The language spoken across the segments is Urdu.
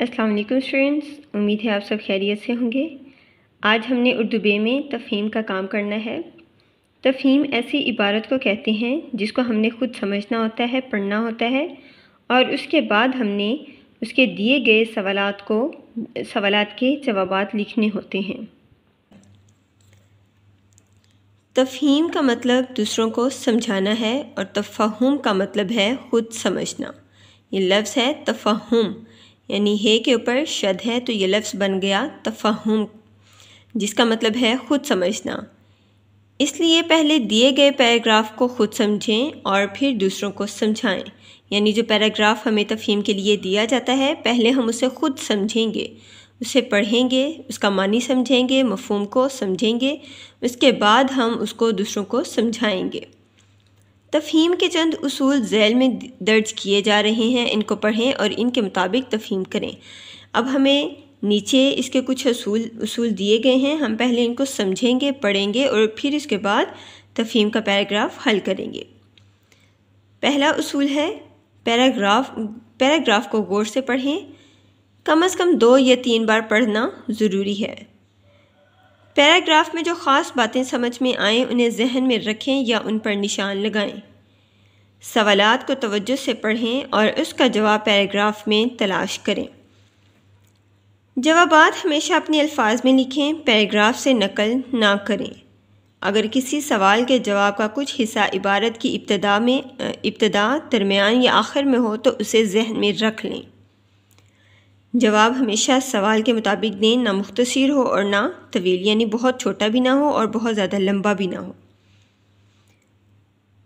السلام علیکم اسٹوڈنٹس، امید ہے آپ سب خیریت سے ہوں گے۔ آج ہم نے اردو بے میں تفہیم کا کام کرنا ہے۔ تفہیم ایسی عبارت کو کہتے ہیں جس کو ہم نے خود سمجھنا ہوتا ہے، پڑھنا ہوتا ہے، اور اس کے بعد ہم نے اس کے دیے گئے سوالات کے جوابات لکھنے ہوتے ہیں۔ تفہیم کا مطلب دوسروں کو سمجھانا ہے اور تفہم کا مطلب ہے خود سمجھنا۔ یہ لفظ ہے تفہم، یعنی ہے کے اوپر شد ہے تو یہ لفظ بن گیا تفہم، جس کا مطلب ہے خود سمجھنا۔ اس لیے پہلے دیے گئے پیراگراف کو خود سمجھیں اور پھر دوسروں کو سمجھائیں، یعنی جو پیراگراف ہمیں تفہیم کے لیے دیا جاتا ہے پہلے ہم اسے خود سمجھیں گے، اسے پڑھیں گے، اس کا معنی سمجھیں گے، مفہوم کو سمجھیں گے، اس کے بعد ہم اس کو دوسروں کو سمجھائیں گے۔ تفہیم کے چند اصول ذیل میں درج کیے جا رہے ہیں، ان کو پڑھیں اور ان کے مطابق تفہیم کریں۔ اب ہمیں نیچے اس کے کچھ اصول دیے گئے ہیں، ہم پہلے ان کو سمجھیں گے، پڑھیں گے اور پھر اس کے بعد تفہیم کا پیراگراف حل کریں گے۔ پہلا اصول ہے پیراگراف کو غور سے پڑھیں، کم از کم 2 یا 3 بار پڑھنا ضروری ہے۔ پیراگراف میں جو خاص باتیں سمجھ میں آئیں انہیں ذہن میں رکھیں یا ان پر نشان لگائیں۔ سوالات کو توجہ سے پڑھیں اور اس کا جواب پیراگراف میں تلاش کریں۔ جوابات ہمیشہ اپنے الفاظ میں لکھیں، پیراگراف سے نقل نہ کریں۔ اگر کسی سوال کے جواب کا کچھ حصہ عبارت کی ابتدا، درمیان یا آخر میں ہو تو اسے ذہن میں رکھ لیں۔ جواب ہمیشہ سوال کے مطابق دیں، نہ مختصر ہو اور نہ طویل، یعنی بہت چھوٹا بھی نہ ہو اور بہت زیادہ لمبا بھی نہ ہو۔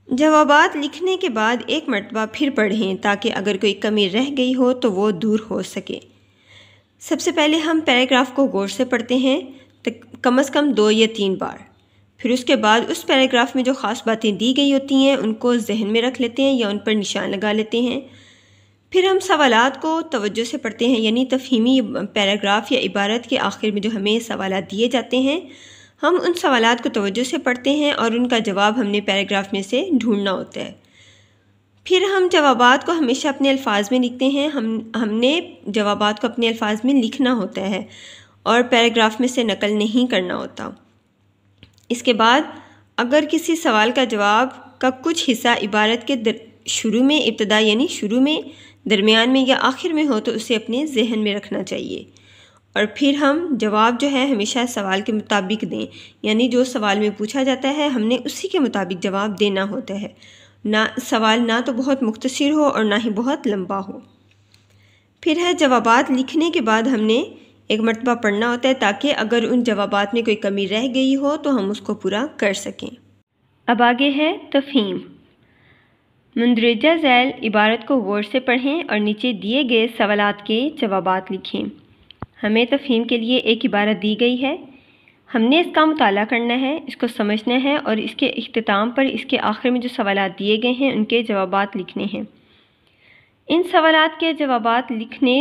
جوابات لکھنے کے بعد ایک مرتبہ پھر پڑھیں تاکہ اگر کوئی کمی رہ گئی ہو تو وہ دور ہو سکے۔ سب سے پہلے ہم پیراگراف کو غور سے پڑھتے ہیں کم از کم 2 یا 3 بار، پھر اس کے بعد اس پیراگراف میں جو خاص باتیں دی گئی ہوتی ہیں ان کو ذہن میں رکھ لیتے ہیں یا ان پر نشان لگا لیتے ہیں۔ پھر ہم سوالات کو توجہ سے پڑھتے ہیں، یعنی تفہیمی پیراگراف یا عبارت کے آخر میں جو ہمیں سوالات دیے جاتے ہیں ہم ان سوالات کو توجہ سے پڑھتے ہیں اور ان کا جواب ہم نے پیراگراف میں سے ڈھونڈنا ہوتا ہے۔ پھر ہم جوابات کو ہمیشہ اپنے الفاظ میں لکھتے ہیں، ہم نے جوابات کو اپنے الفاظ میں لکھنا ہوتا ہے اور پیراگراف میں سے نقل نہیں کرنا ہوتا۔ اس کے بعد اگر کسی سوال کا جواب کا کچھ حصہ عبارت کے شروع میں، ابتدا یعنی شروع میں، درمیان میں یا آخر میں ہو تو اسے اپنے ذہن میں رکھنا چاہیے، اور پھر ہم جواب جو ہے ہمیشہ سوال کے مطابق دیں، یعنی جو سوال میں پوچھا جاتا ہے ہم نے اسی کے مطابق جواب دینا ہوتا ہے، سوال نہ تو بہت مختصر ہو اور نہ ہی بہت لمبا ہو۔ پھر ہے جوابات لکھنے کے بعد ہم نے ایک مرتبہ پڑھنا ہوتا ہے تاکہ اگر ان جوابات میں کوئی کمی رہ گئی ہو تو ہم اس کو پورا کر سکیں۔ اب آگے ہے تفہیم۔ مندرجہ ذیل عبارت کو غور سے پڑھیں اور نیچے دیے گئے سوالات کے جوابات لکھیں۔ ہمیں تفہیم کے لیے ایک عبارت دی گئی ہے، ہم نے اس کا مطالعہ کرنا ہے، اس کو سمجھنا ہے اور اس کے اختتام پر اس کے آخر میں جو سوالات دیے گئے ہیں ان کے جوابات لکھنے ہیں۔ ان سوالات کے جوابات لکھنے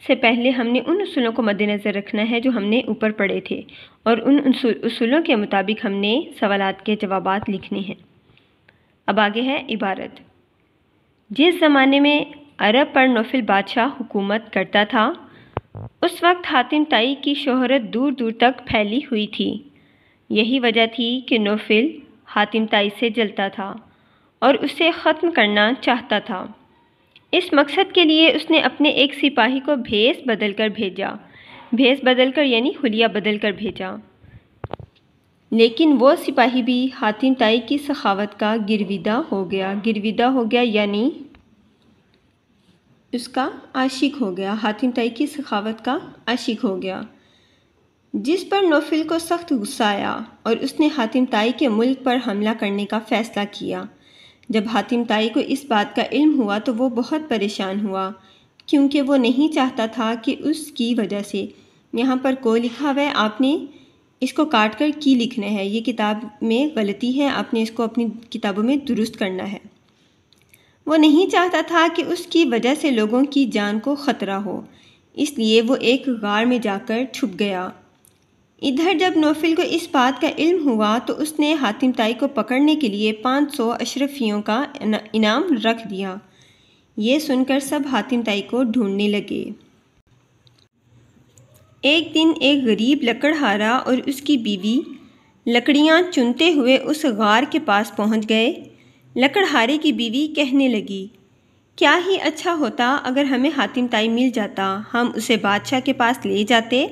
سے پہلے ہم نے ان اصولوں کو مد نظر رکھنا ہے جو ہم نے اوپر پڑھے تھے، اور ان اصولوں کے مطابق ہم نے سوالات کے جوابات لکھنے ہیں۔ اب آگے ہے عبارت۔ جس زمانے میں عرب پر نوفل بادشاہ حکومت کرتا تھا اس وقت حاتم طائی کی شہرت دور دور تک پھیلی ہوئی تھی۔ یہی وجہ تھی کہ نوفل حاتم طائی سے جلتا تھا اور اسے ختم کرنا چاہتا تھا۔ اس مقصد کے لیے اس نے اپنے ایک سپاہی کو بھیس بدل کر یعنی حلیہ بدل کر بھیجا، لیکن وہ سپاہی بھی حاتم طائی کی سخاوت کا گرویدہ ہو گیا یعنی اس کا عاشق ہو گیا، حاتم طائی کی سخاوت کا عاشق ہو گیا، جس پر نوفل کو سخت غصہ آیا اور اس نے حاتم طائی کے ملک پر حملہ کرنے کا فیصلہ کیا۔ جب حاتم طائی کو اس بات کا علم ہوا تو وہ بہت پریشان ہوا، کیونکہ وہ نہیں چاہتا تھا کہ اس کی وجہ سے، یہاں پر کو لکھا ہوا ہے، آپ نے اس کو کاٹ کر کی لکھنا ہے، یہ کتاب میں غلطی ہے، آپ نے اس کو اپنی کتابوں میں درست کرنا ہے۔ وہ نہیں چاہتا تھا کہ اس کی وجہ سے لوگوں کی جان کو خطرہ ہو، اس لیے وہ ایک غار میں جا کر چھپ گیا۔ ادھر جب نوفل کو اس بات کا علم ہوا تو اس نے حاتم طائی کو پکڑنے کے لیے 500 اشرفیوں کا انعام رکھ دیا۔ یہ سن کر سب حاتم طائی کو ڈھونڈنے لگے۔ ایک دن ایک غریب لکڑہارا اور اس کی بیوی لکڑیاں چنتے ہوئے اس غار کے پاس پہنچ گئے۔ لکڑہارے کی بیوی کہنے لگی، کیا ہی اچھا ہوتا اگر ہمیں حاتم طائی مل جاتا، ہم اسے بادشاہ کے پاس لے جاتے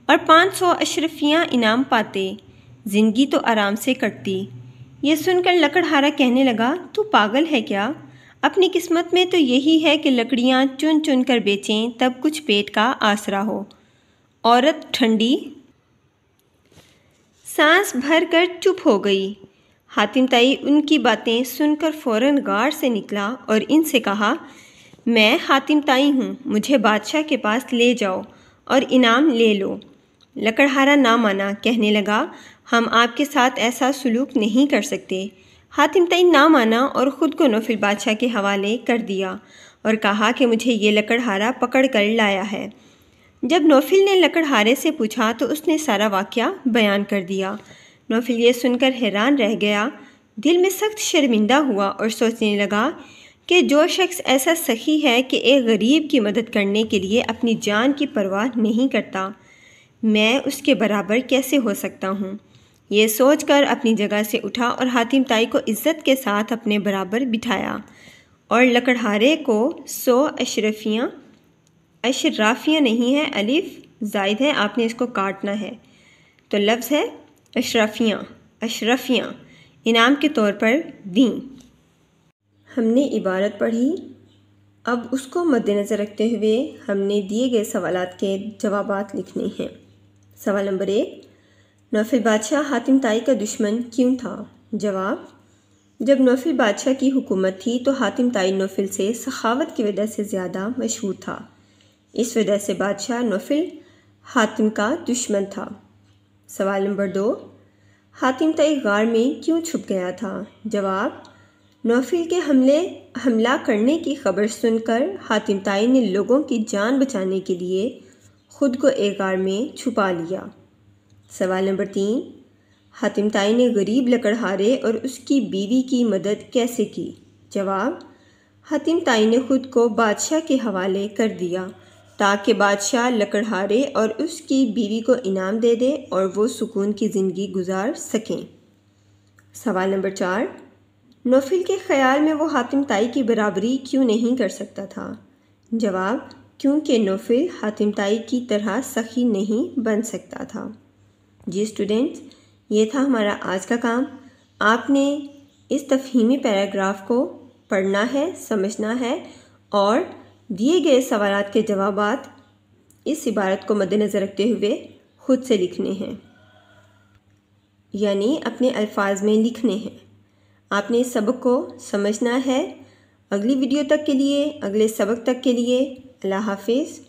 اور 500 اشرفیاں انعام پاتے، زندگی تو آرام سے کٹتی۔ یہ سن کر لکڑہارا کہنے لگا، تو پاگل ہے کیا؟ اپنی قسمت میں تو یہی ہے کہ لکڑیاں چن چن کر بیچیں تب کچھ پیٹ کا آسرا ہو۔ عورت ٹھنڈی سانس بھر کر چپ ہو گئی۔ حاتم طائی ان کی باتیں سن کر فوراً غار سے نکلا اور ان سے کہا، میں حاتم طائی ہوں، مجھے بادشاہ کے پاس لے جاؤ اور انعام لے لو۔ لکڑہارا نہ مانا، کہنے لگا، ہم آپ کے ساتھ ایسا سلوک نہیں کر سکتے۔ حاتم طائی نہ مانا اور خود کو نوفل بادشاہ کے حوالے کر دیا اور کہا کہ مجھے یہ لکڑہارا پکڑ کر لایا ہے۔ جب نوفل نے لکڑہارے سے پوچھا تو اس نے سارا واقعہ بیان کر دیا۔ نوفل یہ سن کر حیران رہ گیا، دل میں سخت شرمندہ ہوا اور سوچنے لگا کہ جو شخص ایسا سخی ہے کہ ایک غریب کی مدد کرنے کے لیے اپنی جان کی پرواہ نہیں کرتا، میں اس کے برابر کیسے ہو سکتا ہوں؟ یہ سوچ کر اپنی جگہ سے اٹھا اور حاتم طائی کو عزت کے ساتھ اپنے برابر بٹھایا اور لکڑہارے کو 100 اشرافیاں نہیں ہے، الف زائد ہے، آپ نے اس کو کاٹنا ہے، تو لفظ ہے اشرفیاں انعام کے طور پر دیں۔ ہم نے عبارت پڑھی، اب اس کو مد نظر رکھتے ہوئے ہم نے دیے گئے سوالات کے جوابات لکھنے ہیں۔ سوال نمبر 1، نوفل بادشاہ حاتم طائی کا دشمن کیوں تھا؟ جواب، جب نوفل بادشاہ کی حکومت تھی تو حاتم طائی نوفل سے سخاوت کی وجہ سے زیادہ مشہور تھا، اس وجہ سے بادشاہ نوفل حاتم کا دشمن تھا۔ سوال نمبر 2، حاتم طائی غار میں کیوں چھپ گیا تھا؟ جواب، نوفل کے حملہ کرنے کی خبر سن کر حاتم طائی نے لوگوں کی جان بچانے کے لیے خود کو ایک غار میں چھپا لیا۔ سوال نمبر 3، حاتم طائی نے غریب لکڑہارے اور اس کی بیوی کی مدد کیسے کی؟ جواب، حاتم طائی نے خود کو بادشاہ کے حوالے کر دیا تاکہ بادشاہ لکڑہارے اور اس کی بیوی کو انعام دے دے اور وہ سکون کی زندگی گزار سکیں۔ سوال نمبر 4، نوفل کے خیال میں وہ حاتم طائی کی برابری کیوں نہیں کر سکتا تھا؟ جواب، کیونکہ نوفل حاتم طائی کی طرح سخی نہیں بن سکتا تھا۔ جی اسٹوڈنٹس، یہ تھا ہمارا آج کا کام۔ آپ نے اس تفہیمی پیراگراف کو پڑھنا ہے، سمجھنا ہے اور دیے گئے سوالات کے جوابات اس عبارت کو مد نظر رکھتے ہوئے خود سے لکھنے ہیں، یعنی اپنے الفاظ میں لکھنے ہیں۔ آپ نے اس سبق کو سمجھنا ہے۔ اگلی ویڈیو تک کے لیے، اگلے سبق تک کے لیے اللہ حافظ۔